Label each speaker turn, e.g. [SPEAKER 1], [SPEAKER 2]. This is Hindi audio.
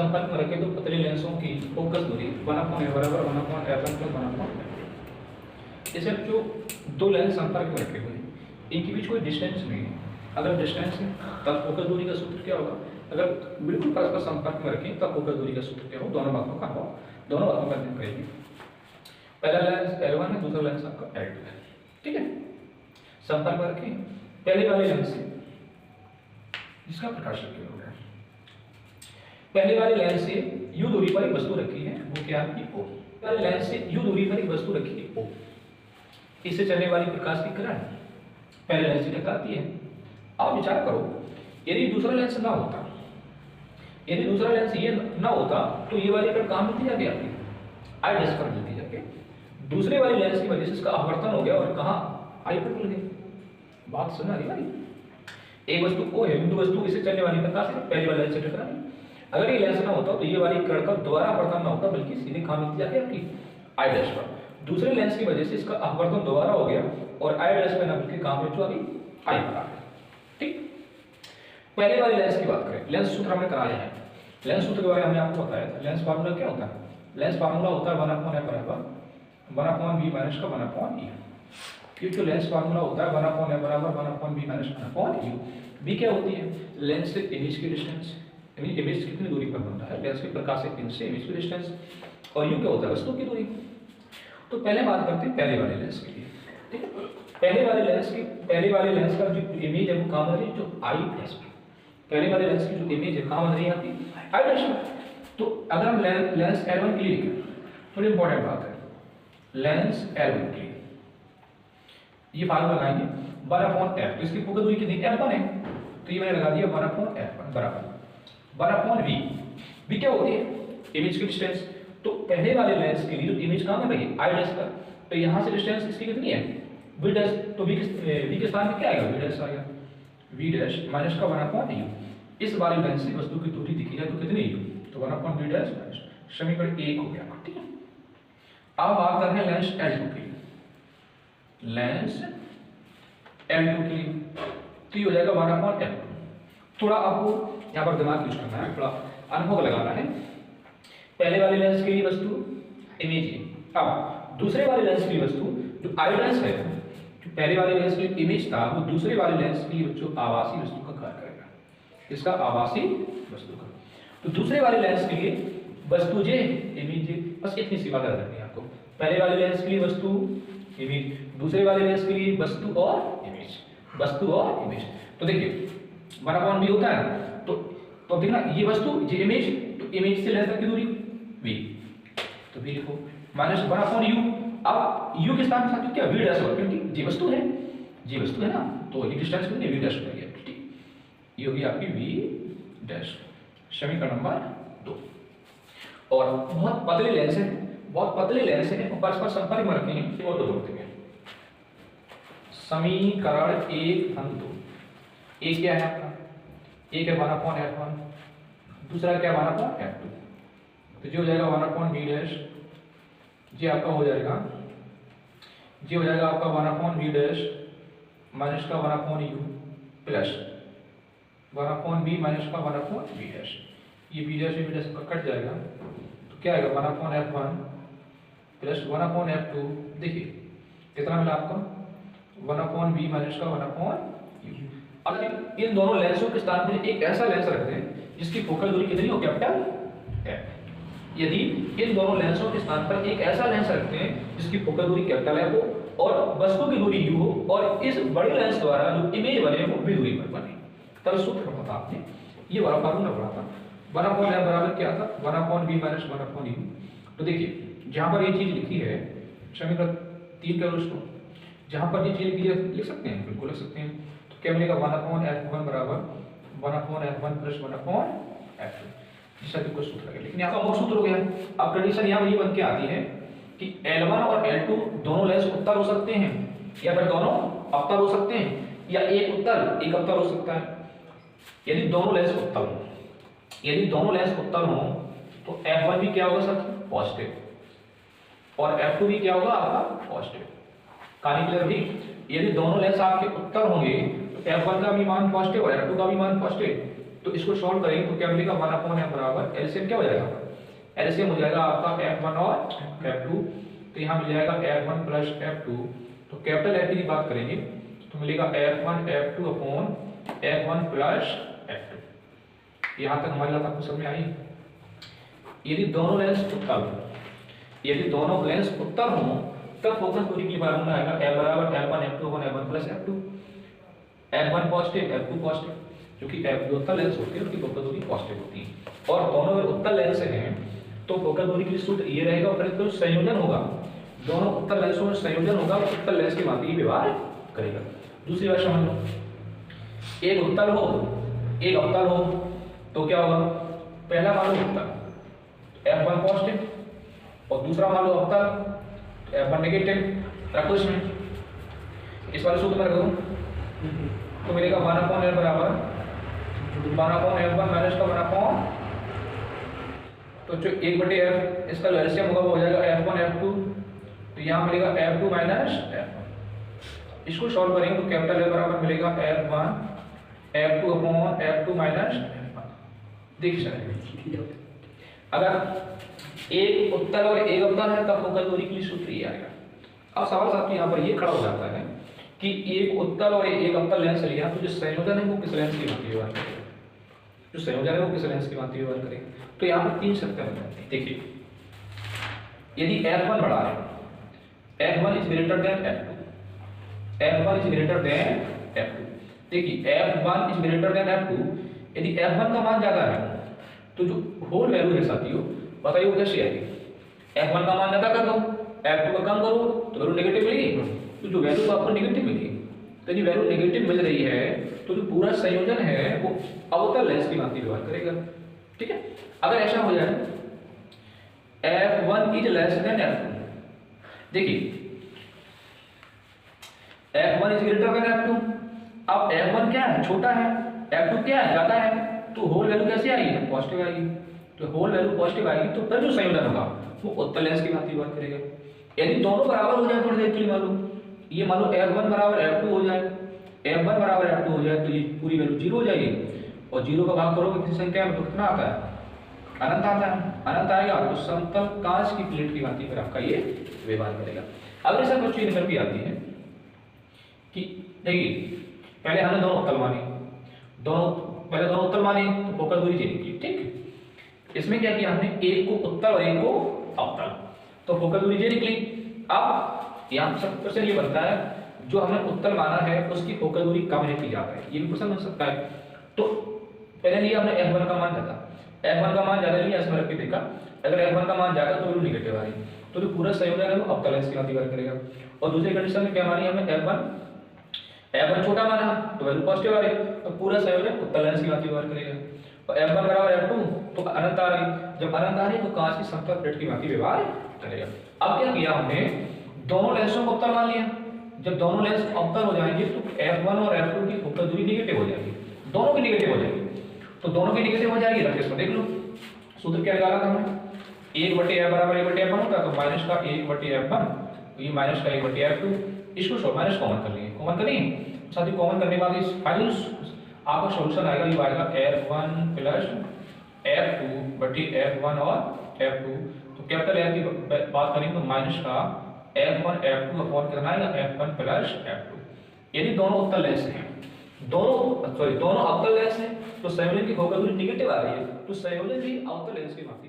[SPEAKER 1] संपर्क में रखे तो पतली लेंसों की फोकस दूरी 1/a बराबर 1/f1 + 1/f। जैसे जो दो लेंस संपर्क में रखे हुए हैं, इनके बीच कोई डिस्टेंस नहीं है। अगर डिस्टेंस है तब फोकस दूरी का सूत्र क्या होगा? अगर बिल्कुल परस्पर संपर्क में रखें तब फोकस दूरी का सूत्र क्या होगा? दोनों बातों का अध्ययन करेंगे। पहला लेंस L1 है, दूसरा लेंस आपका L2 है। ठीक है, संपर्क में रखें। पहले वाले लेंस से जिसका प्रकाश केंद्र हो गया, पहले वाले लेंस से u दूरी पर एक वस्तु रखी है, वो क्या है? O। पहले लेंस से u दूरी पर एक वस्तु रखी है O। इससे चलने वाली प्रकाश की किरण पहले लेंस से टकराती है। आप विचार करो, यदि दूसरा लेंस ना होता, यदि दूसरा लेंस ये ना होता तो ये वाली किरण कहाँ मिलती जाती आपकी? आई डैश पर मिलती जाके। दूसरे वाले लेंस की वजह से इसका अपवर्तन हो गया और कहाँ? आई पर मिल गई। बात सुना रही वाली? एक वस्तु O है, बिंदु वस्तु इससे चलने वाली प्रकाश है, पहले वाले लेंस से टकरानी। अगर ये लेंस ना होता तो ये वाली किरण का दोबारा अपवर्तन ना होता, बल्कि सीधे कहाँ मिलती जाती आपकी? आई डैश पर। दूसरे लेंस की वजह से इसका अपवर्तन दोबारा हो गया और आई डैश पे ना मिलकर कहाँ पहुंचो? अभी आई पर आ गई। ठीक, पहले वाले लेंस की बात करें। लेंस सूत्र हमने कराया है। लेंस सूत्र के बारे में हमने आपको बताया था। लेंस फार्मूला क्या होता है? लेंस फार्मूला होता है 1/f बराबर 1/b माइनस का 1/e। क्योंकि लेंस फार्मूला होता है 1/f बराबर 1/b माइनस 1/u। b क्या होती है? लेंस से इमेज की डिस्टेंस, इमेज कितनी दूरी पर बन रहा है? लेंस के प्रकाश से इनसे इमेज की डिस्टेंस। और u क्या होता है? वस्तु की दूरी। तो पहले बात करते हैं पहले वाले लेंस के लिए। ठीक है, पहले वाले लेंस का जो इमेज है वो कहाँ बन रही है? जो आई डैश पे। पहले वाले लेंस की जो इमेज है कहाँ बन रही है आपकी? आई डैश पे। तो अगर हम लेंस L1 के लिए लिखें, थोड़ी इंपॉर्टेंट बात है, लेंस L1 के लिए ये फार्मूला लगाएंगे 1/f। तो इसकी फोकस दूरी कितनी? f1 है, तो ये मैंने लगा दिया 1/f1 बराबर 1/v। v क्या होती है? इमेज की डिस्टेंस। तो पहले वाले लेंस के लिए जो इमेज कहाँ बन रही है? आई डैश पर। तो यहाँ से डिस्टेंस इसकी कितनी है? v dash. तो v के स्थान पे क्या आएगा? v डैश आएगा। v डैश माइनस का 1/u। इस वाले लेंस से वस्तु की दूरी दिखी जाए तो कितनी u? तो 1/v डैश माइनस समीकरण 1 हो गया। ठीक है, अब बात कर रहे हैं लेंस L2 के लिए। लेंस L2 के लिए तो ये हो जाएगा 1/f। थोड़ा आपको यहाँ पर दिमाग यूज करना है, थोड़ा अनुभव लगाना है। पहले वाले लेंस के लिए वस्तु इमेज है। अब दूसरे वाले लेंस की वस्तु जो आई डैश है, जो पहले वाले लेंस के लिए इमेज था, वो दूसरे वाले लेंस के लिए जो आभासी वस्तु का कार्य करेगा। इसका आभासी वस्तु का। तो दूसरे वाले लेंस के लिए वस्तु जे इमेज जे, बस इतनी सी बात याद रखनी है आपको। पहले वाले लेंस के लिए वस्तु इमेज, दूसरे वाले लेंस के लिए वस्तु और इमेज, वस्तु और इमेज। तो देखिए 1/v होता है, तो देखना ये वस्तु ये इमेज, तो इमेज से लेंस तक की दूरी v, तो v लिखो माइनस 1/u। अब u के स्थान पे क्या? v डैश होगा, क्योंकि जी वस्तु है, जी वस्तु है ना, तो ये डिस्टेंस कितनी? v डैश हो गया। ठीक, ये होगी आपकी v डैश, समीकरण नंबर 2। और बहुत पतले लेंस है, बहुत पतले लेंस है, परस्पर संपर्क में रखे हैं और दो जोड़ते हैं। समीकरण 1 अंक 2। एक क्या है आपका? एक है 1/f1, दूसरा क्या? 1/f2। तो जो हो जाएगा 1/v डैश, ये आपका हो जाएगा, ये हो जाएगा आपका 1/v डैश माइनस का 1/u प्लस 1/v माइनस का 1/v डैश। ये v डैश कट जाएगा, तो क्या आएगा? 1/f1 plus 1/f2। देखिए कितना मिला आपको? 1/v माइनस का 1/u। अब इन दोनों लेंसों के स्थान पर एक ऐसा लेंस रखते हैं जिसकी फोकल दूरी कितनी हो? Capital F। यदि इन दोनों लेंसों के स्थान पर एक ऐसा लेंस रखते हैं जिसकी फोकल दूरी कैपिटल F हो और वस्तु की दूरी u हो, और इस बड़े लेंस द्वारा जो इमेज बने वो v दूरी पर बने, तब सूत्र पता आपने ये वाला फार्मूला पढ़ा था। 1/f बराबर क्या था? 1/v minus 1/u। तो देखिए जहां पर ये चीज लिखी है समीकरण 3 के उसको, जहां पर ये चीज लिखी है लिख सकते हैं, बिल्कुल लिख सकते हैं। तो क्या मिलेगा? 1/f1 बराबर 1/f1 प्लस 1/f2, जिसका भी कोई सूत्र है, लेकिन यहाँ का मुख्य सूत्र हो गया। अब कंडीशन यहाँ ये बन के आती है कि L1 और L2 दोनों लेंस उत्तल हो सकते हैं, या फिर दोनों अवतल हो सकते हैं, या एक उत्तल एक अवतल हो सकता है। यदि दोनों लेंस उत्तल हो, यदि दोनों लेंस उत्तल हो तो F1 भी क्या होगा सर? पॉजिटिव, और F2 भी क्या होगा आपका? पॉजिटिव। कहानी क्लियर हुई? यदि दोनों लेंस आपके उत्तल होंगे तो F1 का भी मान पॉजिटिव और F2 का भी मान पॉजिटिव, तो इसको सॉल्व करेंगे तो क्या मिलेगा 1/f बराबर एलसीएम क्या हो जाएगा, एलसीएम हो जाएगा आपका f1 और f2। तो यहाँ मिल जाएगा f1 प्लस f2। तो कैपिटल F की बात करेंगे तो मिलेगा f1 f2 upon f1 plus f2। यहाँ तक हमारी बात आपको समझ में आई। यदि दोनों लेंस उत्तल हो, यदि दोनों लेंस उत्तल हो तब फोकस दूरी की फॉर्मूला आएगा f बराबर f1 f2 upon f1 plus f2। f1 positive f2 positive, क्योंकि f उत्तल लेंस होती है उनकी फोकस दूरी पॉजिटिव होती है और दोनों उत्तल लेंस हैं तो फोकस दूरी के लिए सूत्र ये रहेगा और फिर तो संयोजन होगा, दोनों उत्तल लेंसों में संयोजन होगा और उत्तल लेंस की भांति व्यवहार करेगा। दूसरी बात समझ लो, एक उत्तल हो एक अवतल हो तो क्या होगा, पहला मान लो उत्तल f1 पॉजिटिव और दूसरा मान लो अवतल f1 नेगेटिव। रखो इसमें इस वाले सूत्र में रखो तो मिलेगा 1/f बराबर 1/f1 माइनस का 1/, तो जो 1/f इसका एलसीएम होगा वो हो जाएगा f1 f2। तो यहाँ मिलेगा f2 माइनस f1। इसको सॉल्व करेंगे तो कैपिटल F बराबर मिलेगा f1 f2 upon f2 minus f1। देख सकते अगर एक उत्तल और एक अवतल है तब फोकस दूरी के लिए सूत्र ये आएगा। अब सवाल साहब यहाँ पर ये खड़ा हो जाता है कि एक उत्तल और एक अवतल लेंस लिया तो जो संयोजन है वो किस लेंस की भांति व्यवहार करेगा, जो संयोजन है वो किस लेंस की भांति व्यवहार करेगा। तो यहाँ पर तीन शर्तें बन जाती हैं। देखिए यदि f1 बड़ा है, f1 is greater than f2, f1 is greater than f2। देखिए f1 is greater than f2, यदि f1 का मान ज्यादा है तो जो होल वैल्यू है साथियों बताइए वो कैसे आएगी, f1 का मान ज्यादा कर दो f2 का कम करो तो वैल्यू नेगेटिव मिलेगी। तो जो वैल्यू आपको नेगेटिव मिलेगी, तो यदि वैल्यू नेगेटिव मिल रही है तो जो पूरा संयोजन है वो अवतल लेंस की भांति व्यवहार करेगा। ठीक है, अगर ऐसा हो जाए f1 is less than f2, देखिए f1 is greater than f2, अब f1 क्या है, छोटा है, f2 क्या है, ज्यादा है, तो होल वैल्यू कैसे आएगी, पॉजिटिव आएगी। तो होल वैल्यू पॉजिटिव आएगी तो फिर जो संयोजन होगा वो उत्तल लेंस की भांति व्यवहार करेगा। यदि दोनों बराबर हो जाए थोड़ी देर के लिए मान लो, ये मान लो f1 बराबर f2 हो जाए, f1 बराबर f2 हो जाए तो ये पूरी वैल्यू 0 हो जाएगी और 0 का भाग करोगे किसी संख्या में तो कितना आता है, अनंत आता है। अनंत आएगा तो समतल कांच की प्लेट की भांति फिर आपका ये व्यवहार करेगा। अब ऐसा कुछ चीज निकल के आती है कि देखिए पहले हमने दोनों उत्तल माने, पहले दोनों उत्तल माने तो फोकस दूरी चेंज की। ठीक, इसमें क्या किया हमने, एक को उत्तल और एक को अवतल, तो फोकस दूरी ये निकली। अब यहाँ सब क्वेश्चन ये बनता है जो हमने उत्तल माना है उसकी फोकस दूरी कम है की जाता है, ये भी क्वेश्चन बन सकता है। तो पहले लिया हमने f1 का मान ज्यादा, f1 का मान ज्यादा लिया, इसमें रख के देखा अगर f1 का मान ज्यादा तो वैल्यू नेगेटिव आ रही, तो जो पूरा संयोजन है वो अवतल लेंस की भांति व्यवहार करेगा। और दूसरी कंडीशन में क्या मानी हमने, f1 छोटा माना तो वैल्यू पॉजिटिव आ रही, तो पूरा संयोजन उत्तल लेंस की भांति व्यवहार करेगा। और f1 बराबर f2 तो अनंत आ रही, जब अनंत आ रही तो कांच की समतल प्लेट की भांति व्यवहार करेगा। अब क्या किया हमने, दोनों लेंसों को उत्तल मान लिया, जब दोनों लेंस अवतल हो जाएंगे तो f1 और f2 की फोकस दूरी नेगेटिव हो जाएगी, दोनों की नेगेटिव हो जाएगी। तो दोनों की नेगेटिव हो जाएगी, रख इसको देख लो सूत्र क्या निकाला था हमने, 1/f बराबर 1/f1 होता है तो माइनस का 1/f1, तो ये माइनस का 1/f2, इसको माइनस कॉमन कर लेंगे, कॉमन करेंगे साथ ही कॉमन करने के बाद इस फाइनल आपका सॉल्यूशन आएगा, ये आएगा f1 प्लस f2/f1 और f2। तो कैपिटल F की बात करेंगे तो माइनस का f1 f2 अपॉन कितना आएगा f1 प्लस f2। यदि दोनों उत्तल लेंस हैं, दोनों अवतल लेंस हैं तो संयोजन की फोकस दूरी नेगेटिव आ रही है, तो संयोजन भी अवतल लेंस की भांति